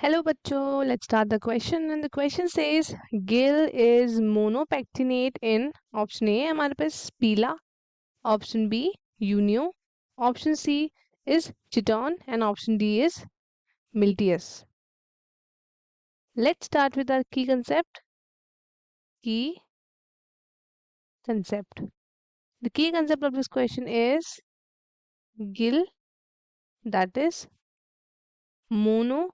Hello बच्चों, let's start the question and the question says gill is monopectinate in option A हमारे पास पीला, option B unio, option C is chiton and option D is miltius. Let's start with our key concept. Key concept. The key concept of this question is gill, that is monopectinate.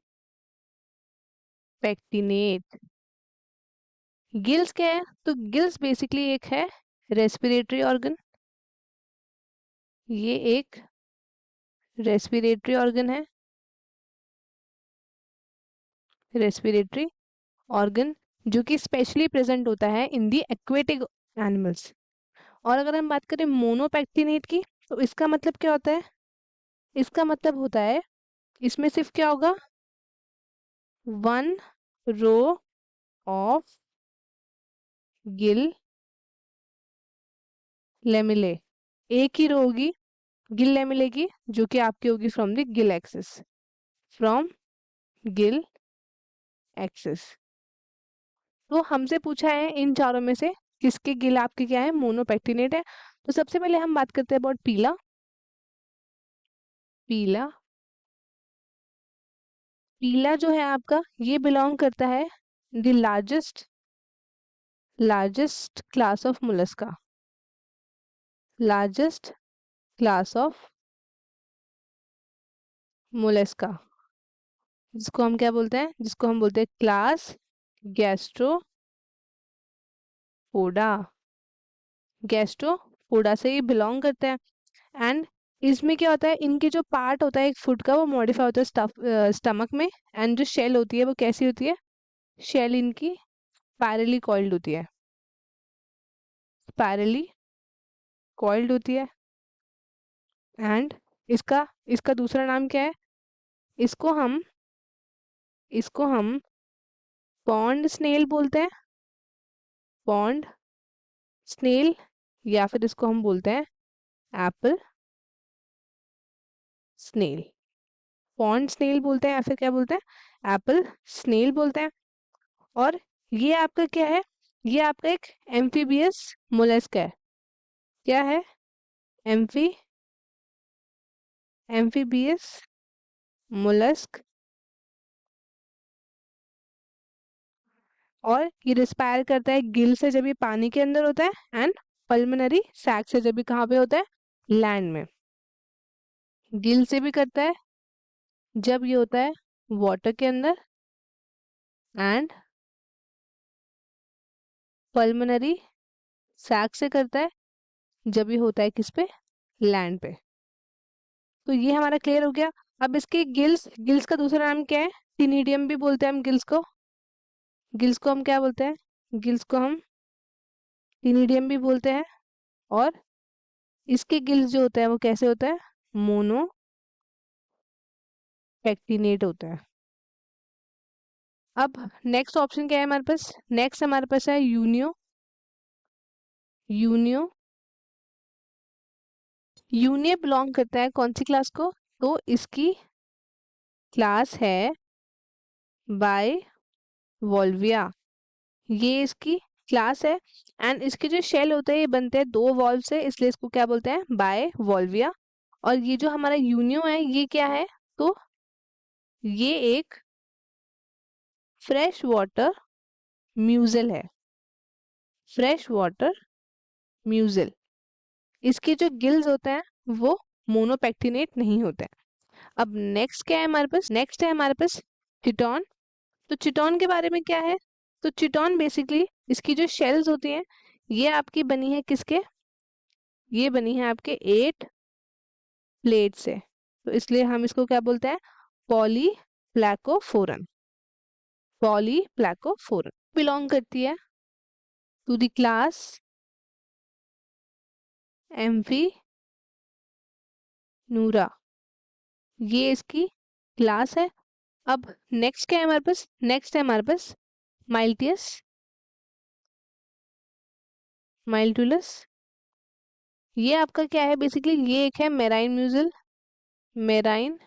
Gills क्या है? तो gills basically एक है respiratory organ. ये एक respiratory organ है, respiratory organ जो कि स्पेशली प्रेजेंट होता है इन दी एक्वेटिक एनिमल्स. और अगर हम बात करें मोनोपेक्टिनेट की, तो इसका मतलब क्या होता है? इसका मतलब होता है इसमें सिर्फ क्या होगा, one row of gill lamellae, एक ही रो होगी गिल लेमिले की जो कि आपकी होगी from the Gill axis, from Gill axis. तो हमसे पूछा है इन चारों में से किसके गिल आपके क्या है, मोनोपेक्टिनेट है. तो सबसे पहले हम बात करते हैं अबाउट पीला. पीला पीला जो है आपका, ये बिलोंग करता है the largest class of Mollusca. Largest class of Mollusca, जिसको हम क्या बोलते हैं, जिसको हम बोलते हैं क्लास गैस्ट्रोपोडा. गैस्ट्रोपोडा से ये बिलोंग करते हैं. एंड इसमें क्या होता है, इनके जो पार्ट होता है एक फूड का, वो मॉडिफाई होता है स्टमक में. एंड जो शेल होती है वो कैसी होती है? शेल इनकी पैरेली कॉइल्ड होती है, पैरेली कॉइल्ड होती है. एंड इसका इसका दूसरा नाम क्या है? इसको हम पॉन्ड स्नेल बोलते हैं. पॉन्ड स्नेल, या फिर इसको हम बोलते हैं एप्पल स्नेल. पॉन्ड स्नेल बोलते हैं या फिर क्या बोलते हैं, एप्पल स्नेल बोलते हैं. और ये आपका क्या है? ये आपका एक एम्फीबियस मोलस्क है. क्या है? Amphibious mollusc. और ये रिस्पायर करता है गिल से जब ये पानी के अंदर होता है, एंड पल्मोनरी सैक से जब ये कहाँ पे होता है, लैंड में. गिल से भी करता है जब ये होता है वाटर के अंदर, एंड पल्मोनरी सैक से करता है जब ये होता है किस पे, लैंड पे. तो ये हमारा क्लियर हो गया. अब इसके गिल्स गिल्स का दूसरा नाम क्या है? टिनिडियम भी बोलते हैं हम गिल्स को. गिल्स को हम क्या बोलते हैं? गिल्स को हम टिनिडियम भी बोलते हैं. और इसके गिल्स जो होता है वो कैसे होता है? मोनोपेक्टिनेट होता है. अब नेक्स्ट ऑप्शन क्या है हमारे पास? नेक्स्ट हमारे पास है यूनियो. यूनियो यूनियो बिलोंग करता है कौन सी क्लास को? तो इसकी क्लास है बाय वॉल्विया. ये इसकी क्लास है. एंड इसके जो शेल होते हैं ये बनते हैं दो वॉल्व से, इसलिए इसको क्या बोलते हैं, बाय वॉल्विया. और ये जो हमारा यूनियो है ये क्या है? तो ये एक फ्रेश वाटर म्यूजल है. Fresh water mussel. इसके जो गिल्स होते हैं वो मोनोपेक्टिनेट नहीं होते हैं. अब नेक्स्ट क्या है हमारे पास? नेक्स्ट है हमारे पास चिटॉन. तो चिटॉन के बारे में क्या है? तो चिटॉन बेसिकली इसकी जो शेल्स होती हैं ये आपकी बनी है किसके? ये बनी है आपके 8 प्लेट से. तो इसलिए हम इसको क्या बोलते हैं, पॉलीप्लैकोफोरन. पॉलीप्लैकोफोरन बिलोंग करती है टू द क्लास एम्फीनूरा. ये इसकी क्लास है. अब नेक्स्ट क्या है हमारे पास? नेक्स्ट है हमारे पास माइल्टियस, माइल्टुलस. ये आपका क्या है? बेसिकली ये एक है मेराइन म्यूजल. मेराइन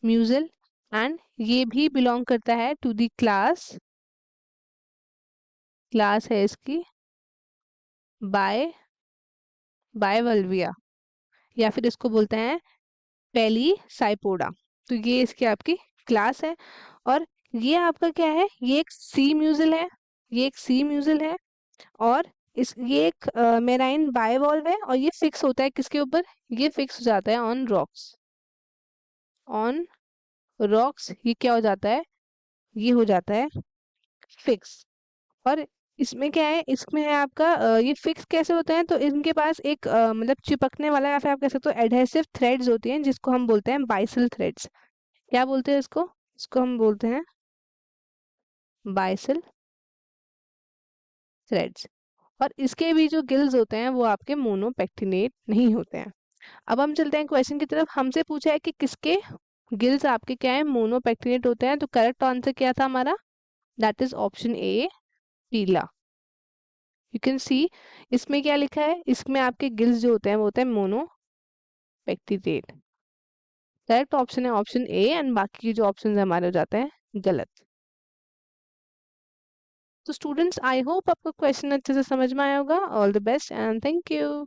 म्यूजल, एंड ये भी बिलोंग करता है टू द क्लास, क्लास है इसकी बायवल्विया, या फिर इसको बोलते हैं पेली साइपोडा। तो ये इसकी आपकी क्लास है। और ये आपका क्या है, ये एक सी म्यूजल है, ये एक सी म्यूजल है। और इस ये एक मेराइन बायवॉल्व है, और ये फिक्स होता है किसके ऊपर, ये फिक्स हो जाता है ऑन रॉक्स, ऑन रॉक्स ये क्या हो जाता है, ये हो जाता है फिक्स। और इसमें क्या है, इसमें है आपका ये फिक्स कैसे होते हैं, तो इनके पास एक मतलब चिपकने वाला, या फिर आप कह सकते हो एडहेसिव थ्रेड्स होती हैं, जिसको हम बोलते हैं बाइसल थ्रेड्स। क्या बोलते हैं इसको, इसको हम बोलते हैं बाइसल थ्रेड्स। और इसके भी जो गिल्स होते हैं वो आपके मोनोपेक्टिनेट नहीं होते हैं। अब हम चलते हैं क्वेश्चन की तरफ। हमसे पूछा है कि किसके गिल्स आपके क्या है, मोनोपेक्टिनेट होते हैं। तो करेक्ट आंसर क्या था हमारा, दैट इज ऑप्शन ए, पीला। यू कैन सी, इसमें क्या लिखा है, इसमें आपके गिल्स जो होते हैं वो होते हैं मोनोपेक्टिनेट। करेक्ट ऑप्शन है ऑप्शन ए, एंड बाकी के जो ऑप्शन हमारे हो जाते हैं गलत। तो स्टूडेंट्स, आई होप आपको क्वेश्चन अच्छे से समझ में आया होगा। All the best and thank you.